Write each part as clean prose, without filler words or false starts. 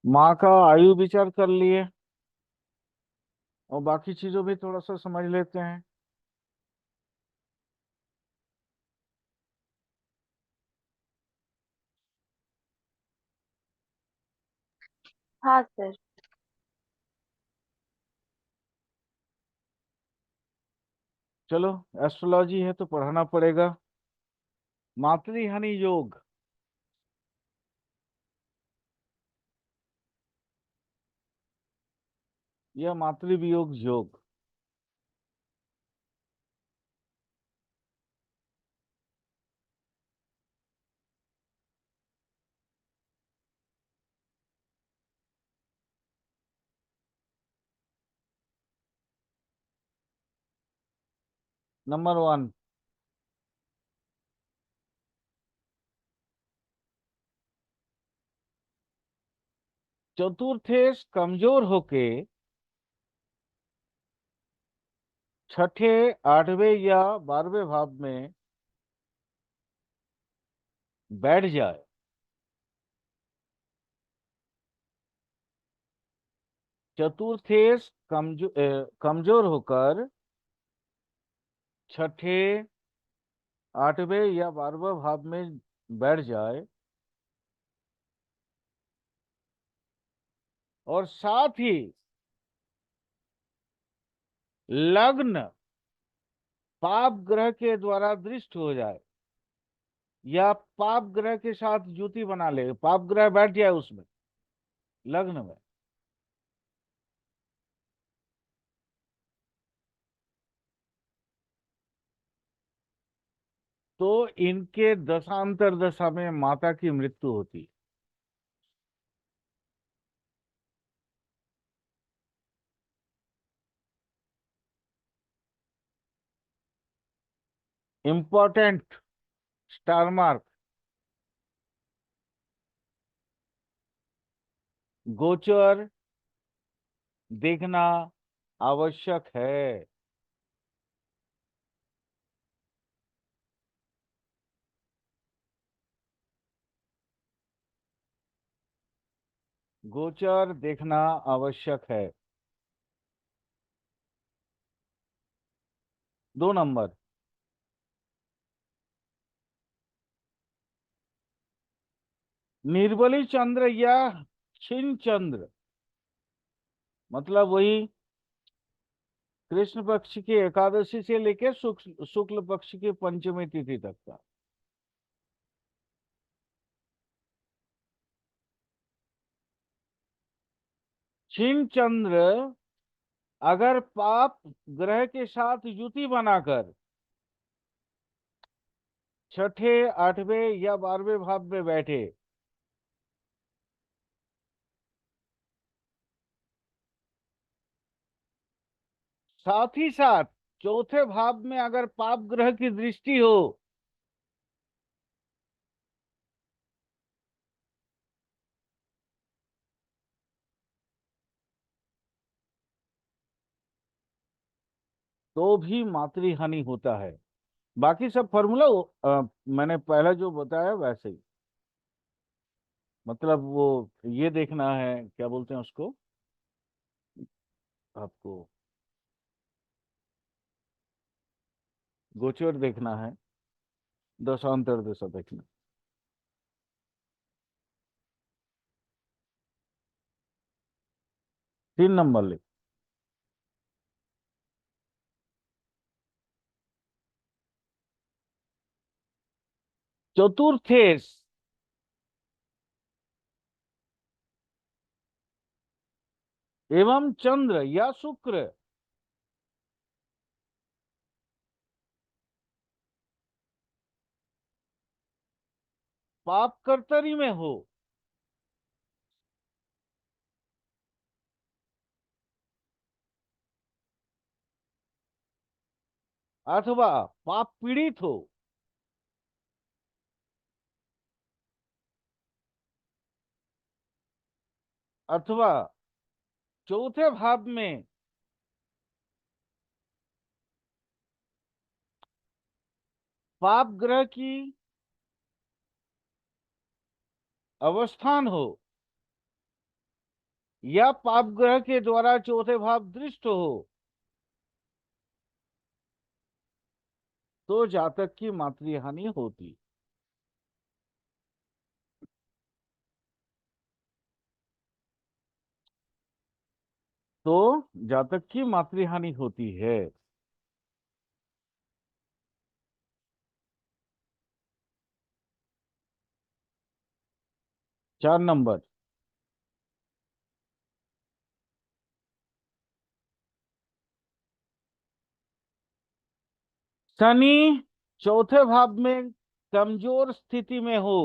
माँ का आयु विचार कर लिए और बाकी चीजों भी थोड़ा सा समझ लेते हैं। हाँ सर। चलो, एस्ट्रोलॉजी है तो पढ़ाना पड़ेगा। मातृहानि योग या मातृवियोग योग। नंबर वन, चतुर्थेश कमजोर होके छठे, आठवें या 12वें भाव में बैठ जाए। चतुर्थेश कमजोर होकर छठे, आठवें या 12वें भाव में बैठ जाए और साथ ही लग्न पाप ग्रह के द्वारा दृष्ट हो जाए या पाप ग्रह के साथ युति बना ले, पाप ग्रह बैठ जाए उसमें, लग्न में, तो इनके दशांतर दशा में माता की मृत्यु होती है। इंपॉर्टेंट स्टार मार्क, गोचर देखना आवश्यक है। गोचर देखना आवश्यक है। 2 नंबर, निर्बली चंद्र या क्षीण चंद्र, मतलब वही कृष्ण पक्ष की एकादशी से लेकर शुक्ल पक्ष की पंचमी तिथि तक का। क्षीण चंद्र अगर पाप ग्रह के साथ युति बनाकर छठे, आठवें या 12वें भाव में बैठे, साथ ही साथ चौथे भाव में अगर पाप ग्रह की दृष्टि हो, तो भी मातृहानि होता है। बाकी सब फॉर्मूला मैंने पहले जो बताया वैसे ही, मतलब वो ये देखना है, क्या बोलते हैं उसको, आपको गोचर देखना है, दशांतर दशा देखना। 3 नंबर ले। चतुर्थेश एवं चंद्र या शुक्र पाप कर्तरी में हो, अथवा पाप पीड़ित हो, अथवा चौथे भाव में पाप ग्रह की अवस्थान हो, या पाप ग्रह के द्वारा चौथे भाव दृष्ट हो तो जातक की मातृहानि होती। तो जातक की मातृहानि होती है। 4 नंबर, शनि चौथे भाव में कमजोर स्थिति में हो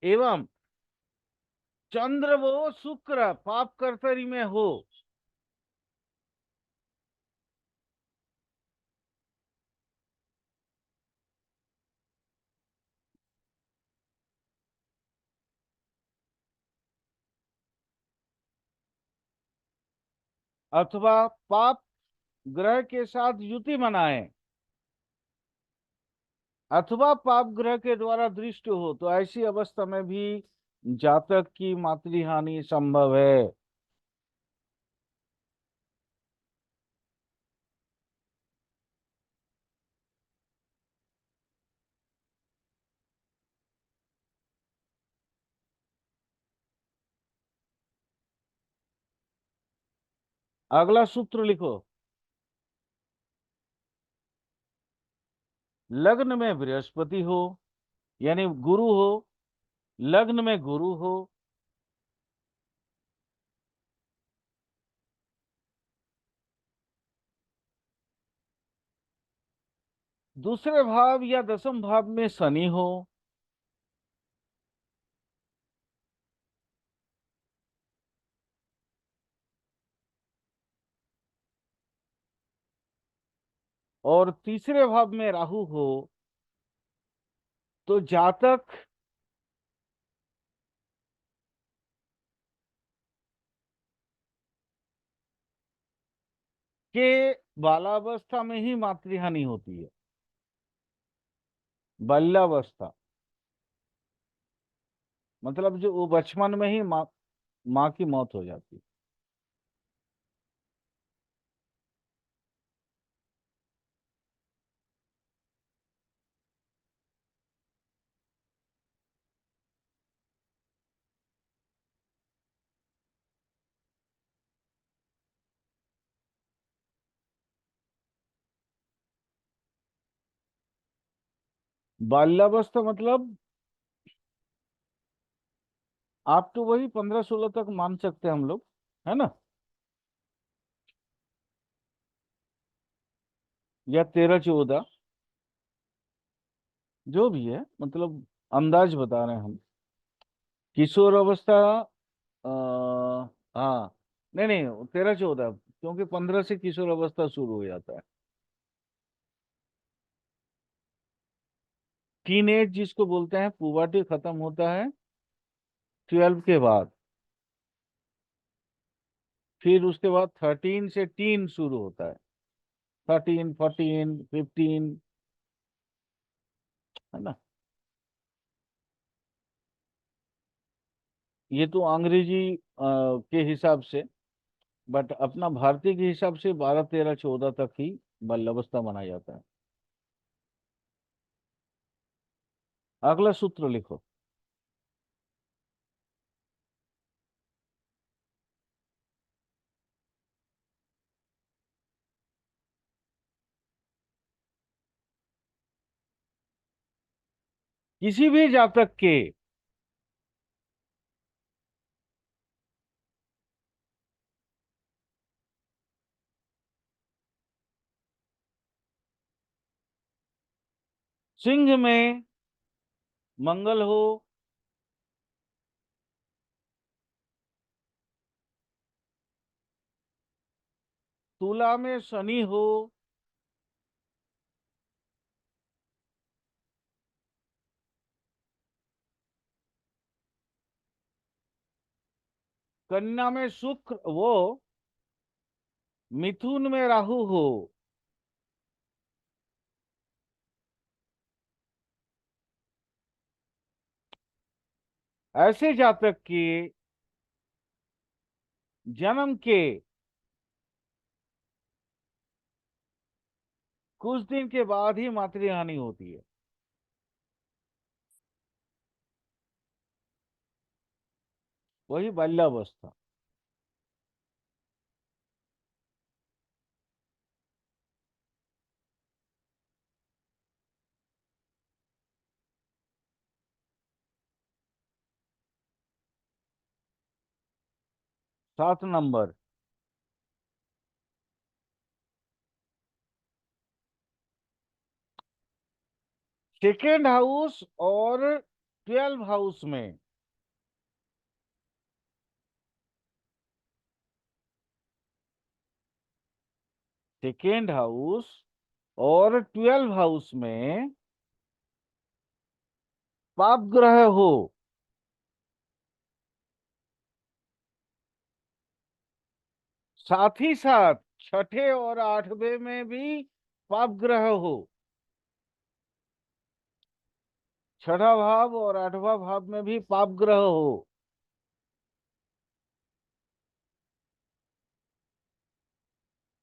एवं चंद्र वो शुक्र पाप कर्तरी में हो अथवा पाप ग्रह के साथ युति बनाए अथवा पाप ग्रह के द्वारा दृष्ट हो तो ऐसी अवस्था में भी जातक की मातृहानि संभव है। अगला सूत्र लिखो। लग्न में बृहस्पति हो यानी गुरु हो, लग्न में गुरु हो, दूसरे भाव या दसम भाव में शनि हो, और तीसरे भाव में राहु हो, तो जातक के बालावस्था में ही मातृहानि होती है। बाल्यावस्था मतलब जो वो बचपन में ही माँ की मौत हो जाती है। बाल्यावस्था मतलब आप तो वही 15-16 तक मान सकते हैं हम लोग, है ना, या 13-14, जो भी है, मतलब अंदाज बता रहे हैं हम। किशोर अवस्था, हाँ, नहीं नहीं 13-14, क्योंकि 15 से किशोर अवस्था शुरू हो जाता है। टीन एज जिसको बोलते हैं, पुबर्टी खत्म होता है 12 के बाद, फिर उसके बाद 13 से टीन शुरू होता है, 13, 14, 15, है ना। ये तो अंग्रेजी के हिसाब से, बट अपना भारतीय के हिसाब से 12, 13, 14 तक ही बाल्यावस्था माना जाता है। अगला सूत्र लिखो। किसी भी जातक के सिंह में मंगल हो, तुला में शनि हो, कन्या में शुक्र वो, मिथुन में राहु हो, ऐसे जातक की जन्म के कुछ दिन के बाद ही मातृहानि होती है। वही बाल्यावस्था। 7 नंबर। सेकेंड हाउस और 12 हाउस में, सेकेंड हाउस और 12 हाउस में पाप ग्रह हो, साथ ही साथ छठे और 8वें में भी पाप ग्रह हो, छठा भाव और 8वां भाव में भी पाप ग्रह हो,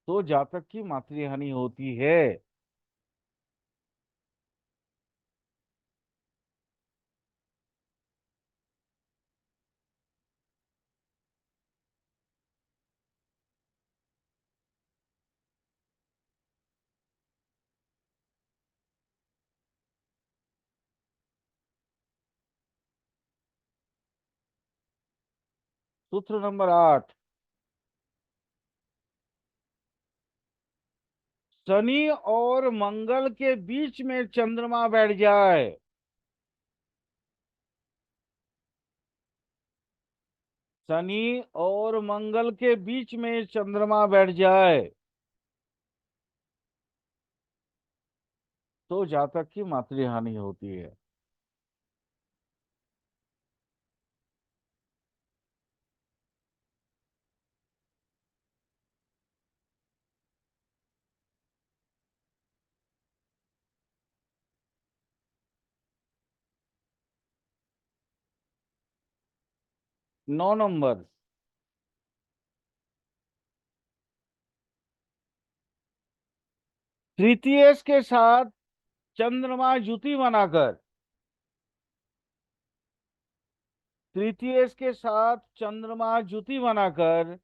तो जातक की मातृहानि होती है। सूत्र नंबर 8। शनि और मंगल के बीच में चंद्रमा बैठ जाए, शनि और मंगल के बीच में चंद्रमा बैठ जाए, तो जातक की मातृहानि होती है। नौ नंबर। तृतीयेश के साथ चंद्रमा युति बनाकर, तृतीयेश के साथ चंद्रमा युति बनाकर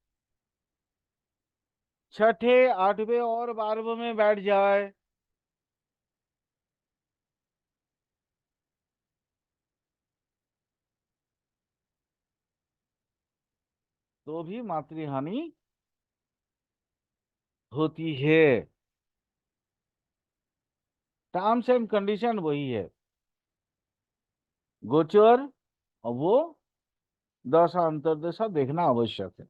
छठे 8वें और 12वें में बैठ जाए, तो भी मातृहानि होती है। टर्म्स एंड कंडीशन वही है, गोचर और वो दशा अंतर्दशा देखना आवश्यक है।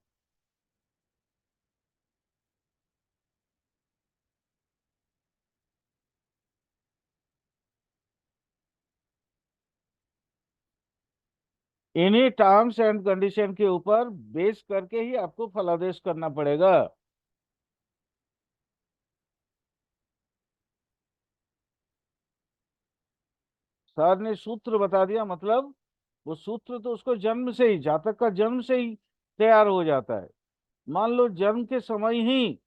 इन्हीं टर्म्स एंड कंडीशन के ऊपर बेस करके ही आपको फलादेश करना पड़ेगा। सर ने सूत्र बता दिया, मतलब वो सूत्र तो उसको जन्म से ही, जातक का जन्म से ही तैयार हो जाता है। मान लो जन्म के समय ही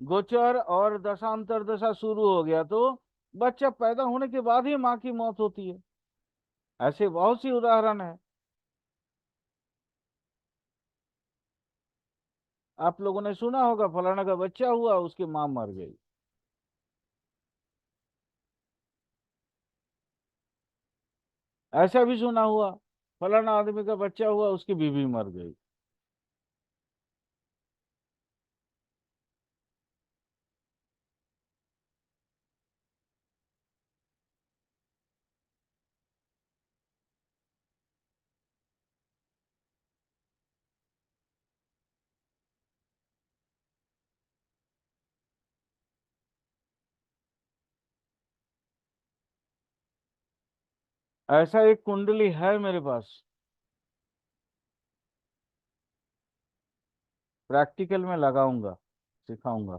गोचर और दशांतर दशा शुरू हो गया, तो बच्चा पैदा होने के बाद ही माँ की मौत होती है। ऐसे बहुत सी उदाहरण है। आप लोगों ने सुना होगा, फलाना का बच्चा हुआ, उसकी माँ मर गई। ऐसा भी सुना हुआ, फलाना आदमी का बच्चा हुआ, उसकी बीवी मर गई। ऐसा एक कुंडली है मेरे पास, प्रैक्टिकल में लगाऊंगा, सिखाऊंगा।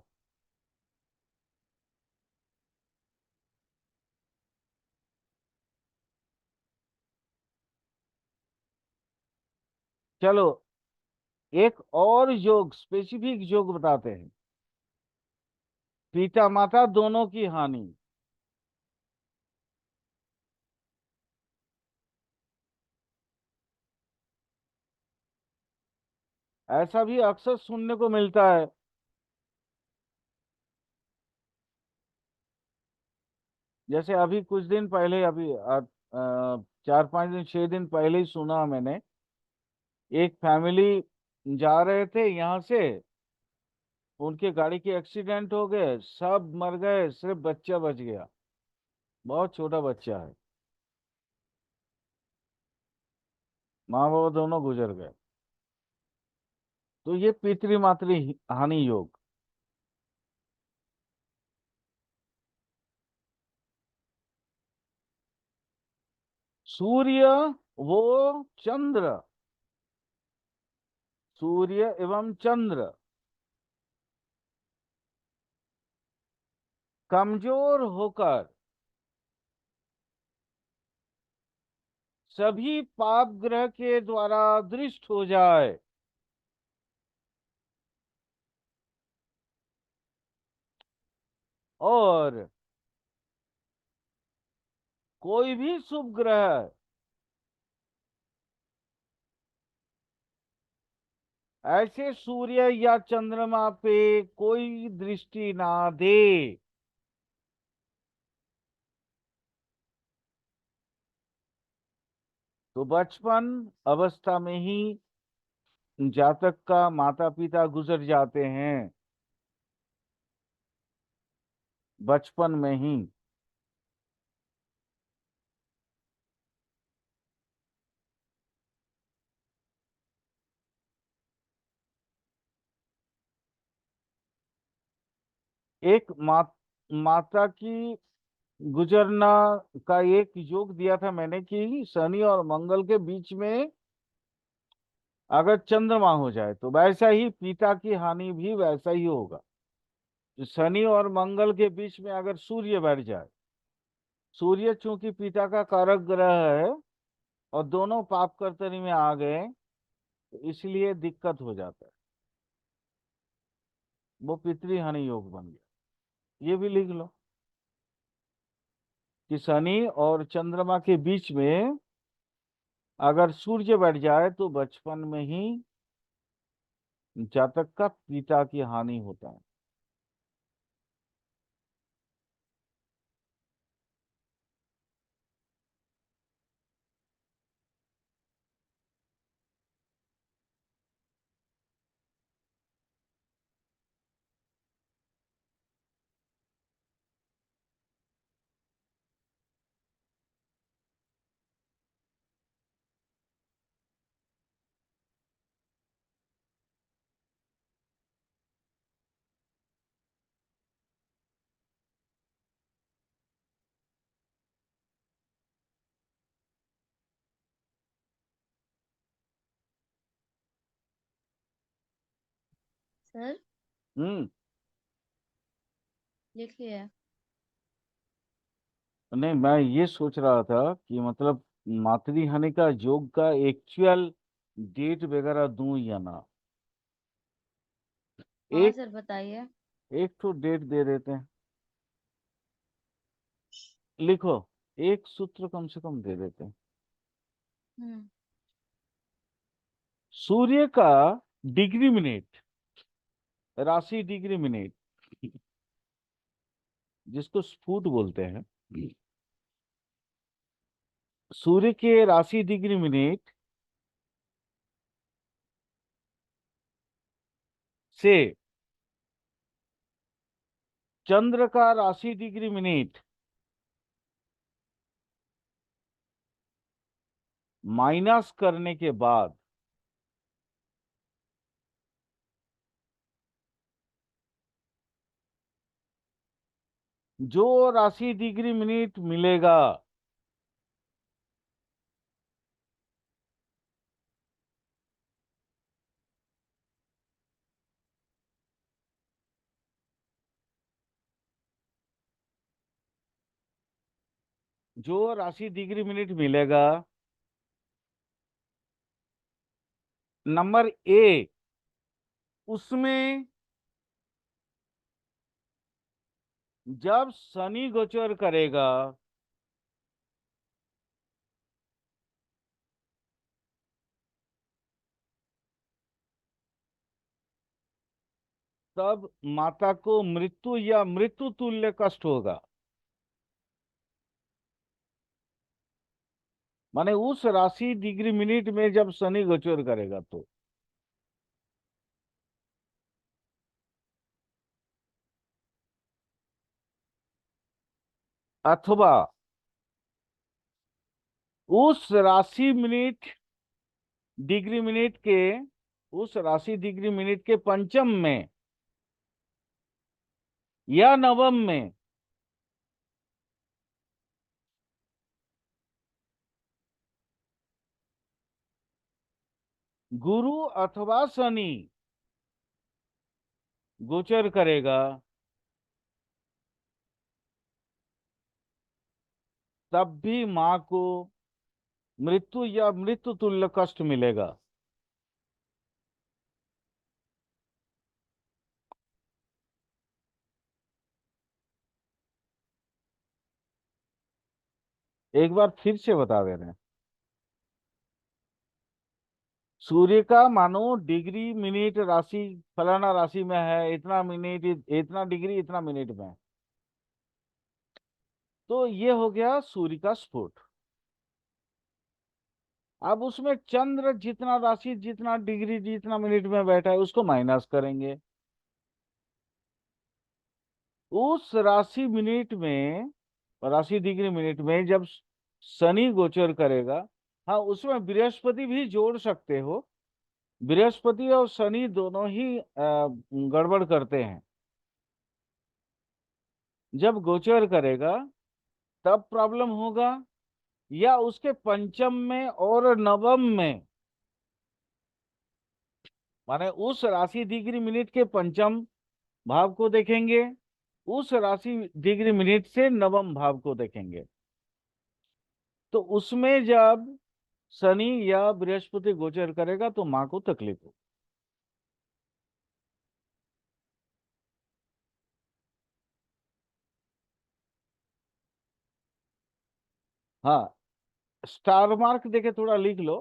चलो एक और योग, स्पेसिफिक योग बताते हैं। पिता माता दोनों की हानि। ऐसा भी अक्सर सुनने को मिलता है। जैसे अभी कुछ दिन पहले, अभी 4 5 दिन 6 दिन पहले ही सुना मैंने। एक फैमिली जा रहे थे यहाँ से, उनके गाड़ी के एक्सीडेंट हो गए, सब मर गए, सिर्फ बच्चा बच गया। बहुत छोटा बच्चा है। माँ बाप दोनों गुजर गए। तो ये पितृ मातृ हानि योग। सूर्य, वो चंद्र, सूर्य एवं चंद्र कमजोर होकर सभी पाप ग्रह के द्वारा दृष्ट हो जाए और कोई भी शुभ ग्रह ऐसे सूर्य या चंद्रमा पे कोई दृष्टि ना दे, तो बचपन अवस्था में ही जातक का माता पिता गुजर जाते हैं। बचपन में ही। एक माता की गुजरना का एक योग दिया था मैंने कि शनि और मंगल के बीच में अगर चंद्रमा हो जाए तो वैसा ही पिता की हानि भी वैसा ही होगा। तो शनि और मंगल के बीच में अगर सूर्य बैठ जाए, सूर्य चूंकि पिता का कारक ग्रह है और दोनों पाप कर्तरी में आ गए, तो इसलिए दिक्कत हो जाता है। वो पितृ हानि योग बन गया। ये भी लिख लो कि शनि और चंद्रमा के बीच में अगर सूर्य बैठ जाए तो बचपन में ही जातक का पिता की हानि होता है। सर हम्म। लिखिए। नहीं, मैं ये सोच रहा था कि मतलब मातृ हानि का योग का एक्चुअल डेट वगैरह दूं या ना। हाँ एक सर बताइए। एक तो डेट दे देते हैं। लिखो, एक सूत्र कम से कम दे देते हैं। हम्म। सूर्य का डिग्री मिनट, राशि डिग्री मिनट, जिसको स्फूट बोलते हैं, सूर्य के राशि डिग्री मिनट से चंद्र का राशि डिग्री मिनट माइनस करने के बाद जो राशि डिग्री मिनट मिलेगा, जो राशि डिग्री मिनट मिलेगा नंबर ए, उसमें जब शनि गोचर करेगा तब माता को मृत्यु या मृत्यु तुल्य कष्ट होगा। माने उस राशि डिग्री मिनट में जब शनि गोचर करेगा तो अथवा उस राशि मिनट डिग्री मिनट के उस राशि डिग्री मिनट के पंचम में या नवम में गुरु अथवा शनि गोचर करेगा तब भी मां को मृत्यु या मृत्यु तुल्य कष्ट मिलेगा। एक बार फिर से बता दे रहे हैं। सूर्य का मानो डिग्री मिनट राशि फलाना राशि में है, इतना मिनट इतना डिग्री इतना मिनट में, तो ये हो गया सूर्य का स्फोट। अब उसमें चंद्र जितना राशि जितना डिग्री जितना मिनट में बैठा है उसको माइनस करेंगे। उस राशि मिनट में राशि डिग्री मिनट में जब शनि गोचर करेगा, हाँ उसमें बृहस्पति भी जोड़ सकते हो। बृहस्पति और शनि दोनों ही गड़बड़ करते हैं। जब गोचर करेगा तब प्रॉब्लम होगा, या उसके पंचम में और नवम में, माने उस राशि डिग्री मिनट के पंचम भाव को देखेंगे, उस राशि डिग्री मिनट से नवम भाव को देखेंगे। तो उसमें जब शनि या बृहस्पति गोचर करेगा तो मां को तकलीफ हो। हाँ, स्टार मार्क देके थोड़ा लिख लो।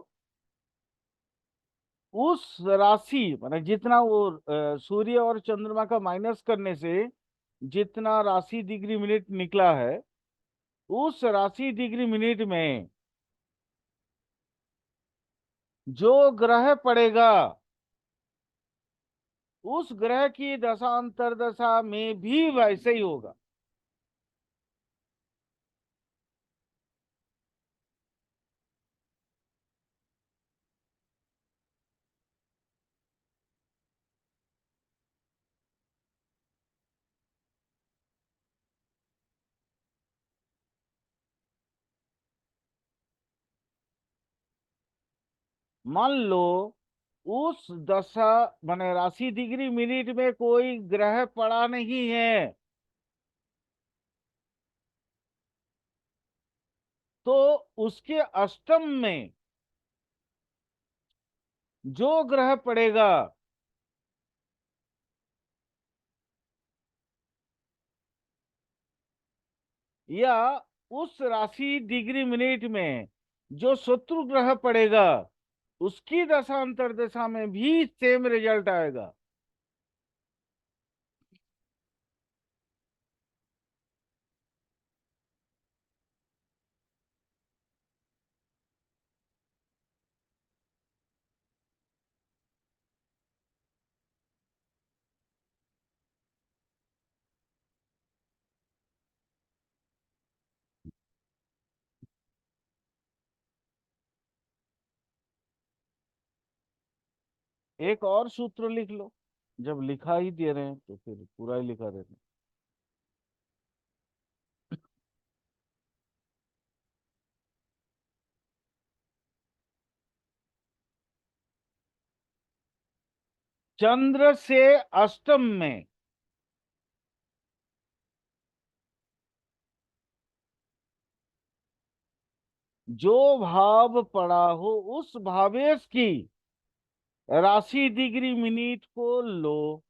उस राशि माने जितना वो सूर्य और चंद्रमा का माइनस करने से जितना राशि डिग्री मिनट निकला है, उस राशि डिग्री मिनट में जो ग्रह पड़ेगा उस ग्रह की दशा अंतर्दशा में भी वैसे ही होगा। मान लो उस दशा माने राशि डिग्री मिनट में कोई ग्रह पड़ा नहीं है, तो उसके अष्टम में जो ग्रह पड़ेगा या उस राशि डिग्री मिनट में जो शत्रु ग्रह पड़ेगा उसकी दशा अंतर्दशा में भी सेम रिजल्ट आएगा। एक और सूत्र लिख लो, जब लिखा ही दे रहे हैं तो फिर पूरा ही लिखा देते हैं। चंद्र से अष्टम में जो भाव पड़ा हो उस भावेश की राशि डिग्री मिनट को लो,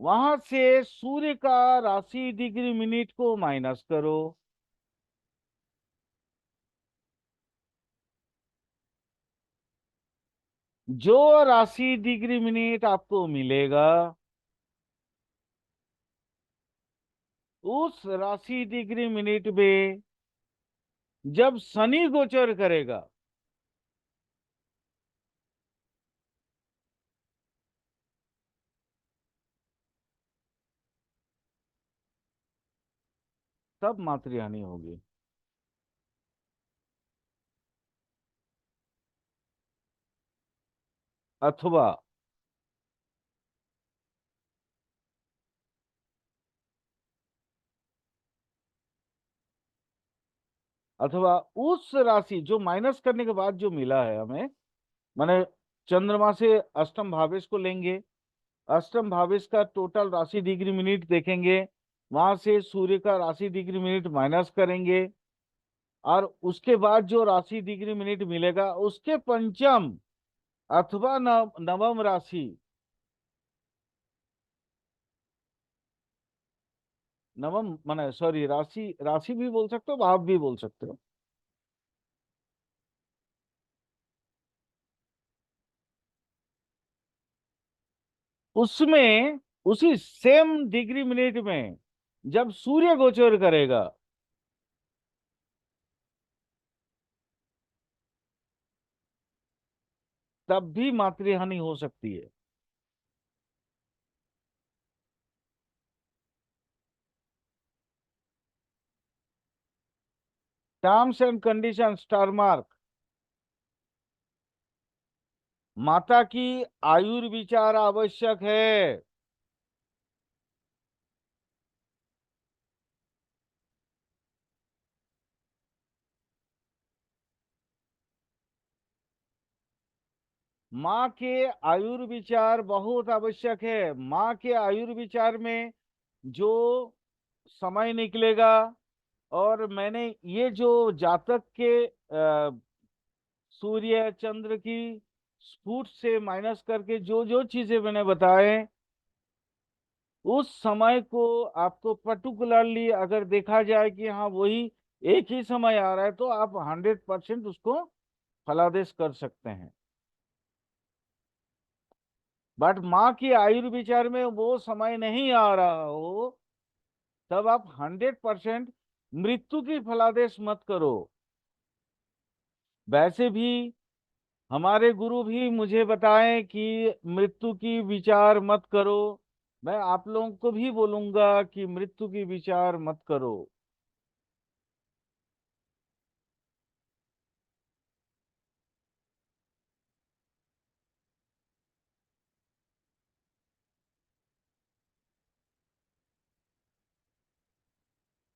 वहां से सूर्य का राशि डिग्री मिनट को माइनस करो, जो राशि डिग्री मिनट आपको मिलेगा उस राशि डिग्री मिनट में जब शनि गोचर करेगा तब मातृहानि होगी। अथवा अथवा उस राशि जो माइनस करने के बाद जो मिला है हमें, माने चंद्रमा से अष्टम भावेश को लेंगे, अष्टम भावेश का टोटल राशि डिग्री मिनट देखेंगे, वहां से सूर्य का राशि डिग्री मिनट माइनस करेंगे, और उसके बाद जो राशि डिग्री मिनट मिलेगा उसके पंचम अथवा नवम राशि, नवम माने सॉरी राशि, राशि भी बोल सकते हो भाव भी बोल सकते हो, उसमें उसी सेम डिग्री मिनट में जब सूर्य गोचर करेगा तब भी मातृहानि हो सकती है। Terms and condition star mark. माता की आयुर्विचार आवश्यक है। माँ के आयुर्विचार बहुत आवश्यक है। माँ के आयुर्विचार में जो समय निकलेगा, और मैंने ये जो जातक के सूर्य चंद्र की स्फुट से माइनस करके जो जो चीजें मैंने बताए, उस समय को आपको पर्टिकुलरली अगर देखा जाए कि हाँ वही एक ही समय आ रहा है, तो आप 100% उसको फलादेश कर सकते हैं। बट माँ की आयुर्विचार में वो समय नहीं आ रहा हो, तब आप 100% मृत्यु की फलादेश मत करो। वैसे भी हमारे गुरु भी मुझे बताएं कि मृत्यु की विचार मत करो। मैं आप लोगों को भी बोलूंगा कि मृत्यु की विचार मत करो।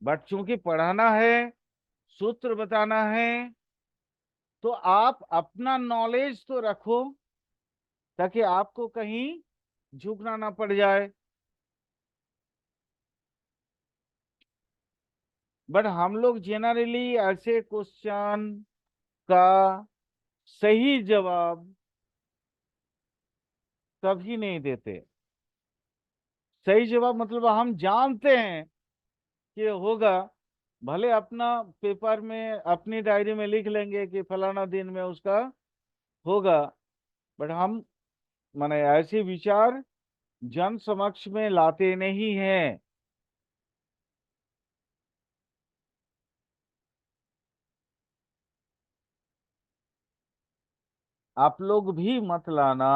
बट चूंकि पढ़ाना है, सूत्र बताना है, तो आप अपना नॉलेज तो रखो, ताकि आपको कहीं झुकना ना पड़ जाए। बट हम लोग जनरली ऐसे क्वेश्चन का सही जवाब कभी नहीं देते। सही जवाब मतलब हम जानते हैं कि होगा, भले अपना पेपर में अपनी डायरी में लिख लेंगे कि फलाना दिन में उसका होगा, बट हम माने ऐसे विचार जन समक्ष में लाते नहीं हैं। आप लोग भी मत लाना,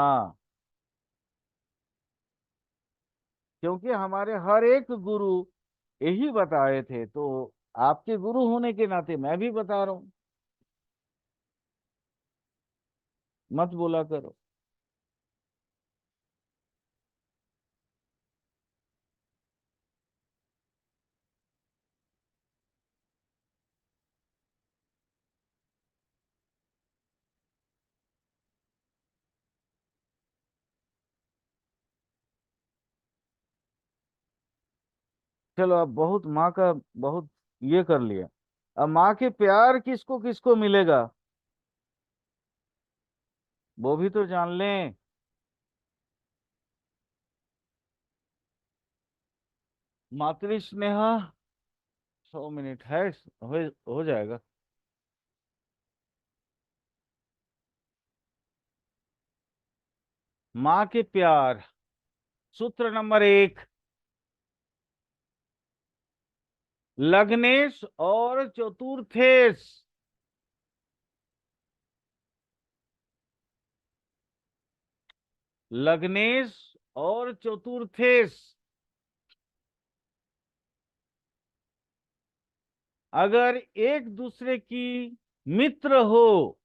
क्योंकि हमारे हर एक गुरु यही बताए थे, तो आपके गुरु होने के नाते मैं भी बता रहा हूँ, मत बोला करो। चलो, अब बहुत माँ का बहुत ये कर लिया। अब माँ के प्यार किसको किसको मिलेगा? वो भी तो जान लें। मातृ स्नेहा, 100 मिनट है, हो जाएगा। माँ के प्यार, सूत्र नंबर 1, लग्नेश और चतुर्थेश। लग्नेश और चतुर्थेश अगर एक दूसरे की मित्र हो,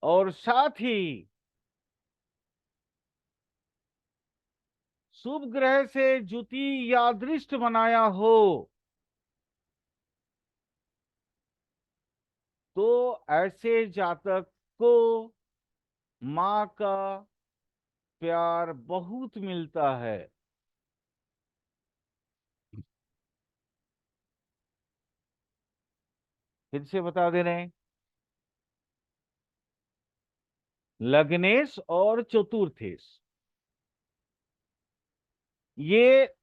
और साथ ही शुभ ग्रह से ज्युति या दृष्ट बनाया हो, तो ऐसे जातक को माँ का प्यार बहुत मिलता है। फिर से बता दे रहे हैं, लग्नेश और चतुर्थेश, ये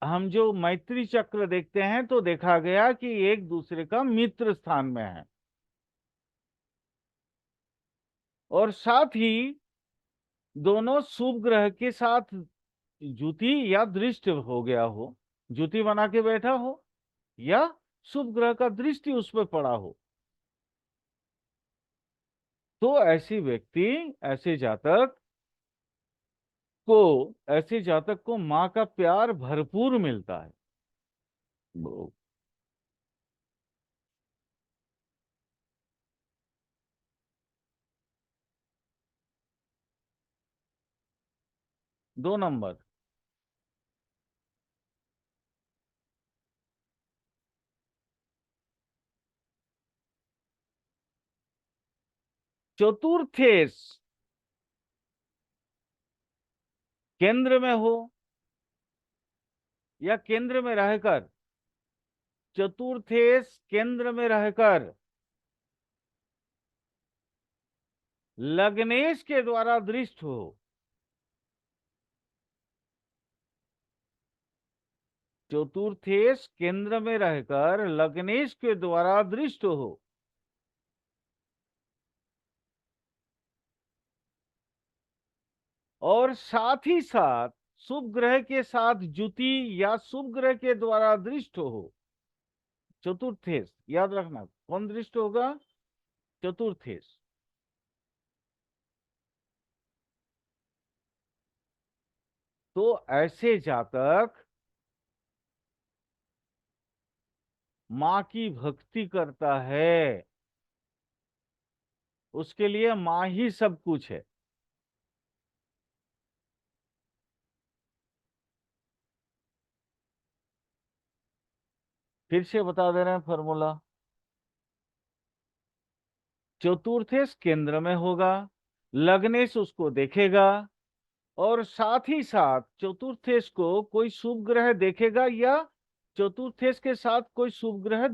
हम जो मैत्री चक्र देखते हैं तो देखा गया कि एक दूसरे का मित्र स्थान में है, और साथ ही दोनों शुभ ग्रह के साथ ज्युति या दृष्टि हो गया हो, ज्युति बना के बैठा हो या शुभ ग्रह का दृष्टि उस पर पड़ा हो, तो ऐसे जातक को माँ का प्यार भरपूर मिलता है। वो 2 नंबर, चतुर्थेश केंद्र में हो या केंद्र में रहकर, चतुर्थेश केंद्र में रहकर लग्नेश के द्वारा दृष्ट हो, चतुर्थेश केंद्र में रहकर लग्नेश के द्वारा दृष्ट हो, और साथ ही साथ शुभ ग्रह के साथ ज्युति या शुभ ग्रह के द्वारा दृष्ट हो, चतुर्थेश याद रखना, कौन दृष्ट होगा? चतुर्थेश। तो ऐसे जातक माँ की भक्ति करता है, उसके लिए माँ ही सब कुछ है। फिर से बता दे रहे हैं फॉर्मूला, चतुर्थेश केंद्र में होगा, लग्नेश उसको देखेगा, और साथ ही साथ चतुर्थेश को कोई शुभ ग्रह देखेगा या चतुर्थेश के साथ कोई शुभ ग्रह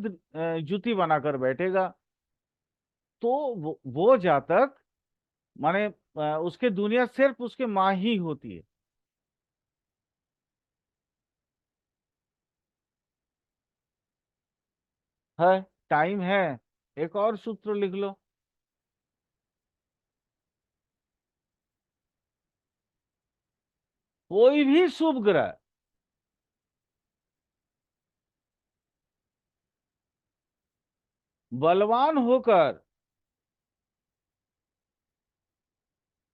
ज्युति बनाकर बैठेगा, तो वो जातक माने उसके दुनिया सिर्फ उसके माँ ही होती है। टाइम है, एक और सूत्र लिख लो, कोई भी शुभ ग्रह बलवान होकर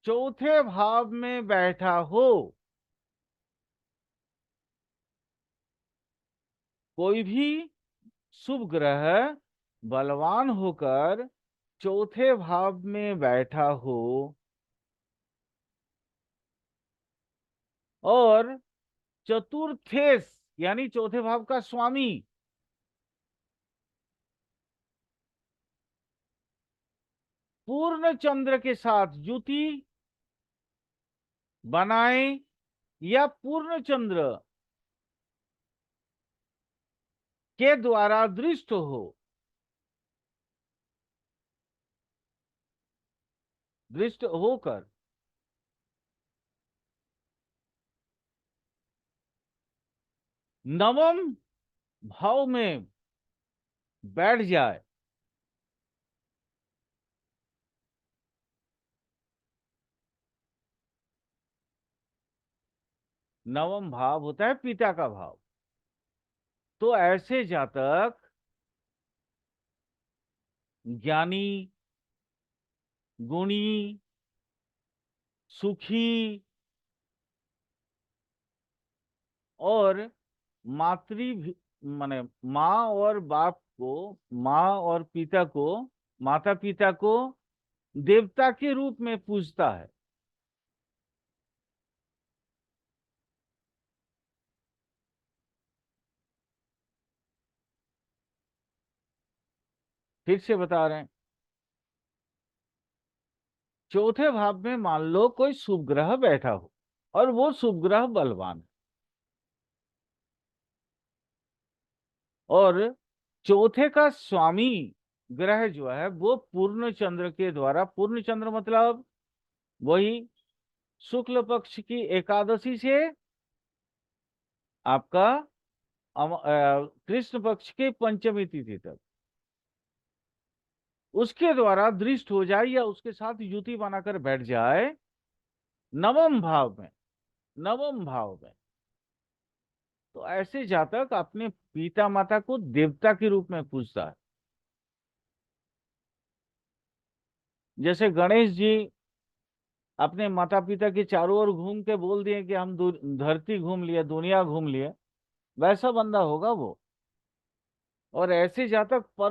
चौथे भाव में बैठा हो, कोई भी शुभ ग्रह बलवान होकर चौथे भाव में बैठा हो और चतुर्थेश यानी चौथे भाव का स्वामी पूर्ण चंद्र के साथ युति बनाए, या पूर्ण चंद्र के द्वारा दृष्ट हो, दृष्ट होकर नवम भाव में बैठ जाए, नवम भाव होता है पिता का भाव। तो ऐसे जातक ज्ञानी, गुणी, सुखी और मातृ माने माँ और बाप को, माँ और पिता को, माता पिता को देवता के रूप में पूजता है। फिर से बता रहे हैं, चौथे भाव में मान लो कोई शुभ ग्रह बैठा हो और वो शुभ ग्रह बलवान है, और चौथे का स्वामी ग्रह जो है वो पूर्ण चंद्र के द्वारा, पूर्ण चंद्र मतलब वही शुक्ल पक्ष की एकादशी से आपका कृष्ण पक्ष के पंचमी तिथि तक उसके द्वारा दृष्ट हो जाए या उसके साथ युति बनाकर बैठ जाए नवम भाव में, नवम भाव में, तो ऐसे जातक अपने पिता माता को देवता के रूप में पूजता है। जैसे गणेश जी अपने माता पिता के चारों ओर घूम के बोल दिए कि हम धरती घूम लिए, दुनिया घूम लिए, वैसा बंदा होगा वो। और ऐसे जातक पर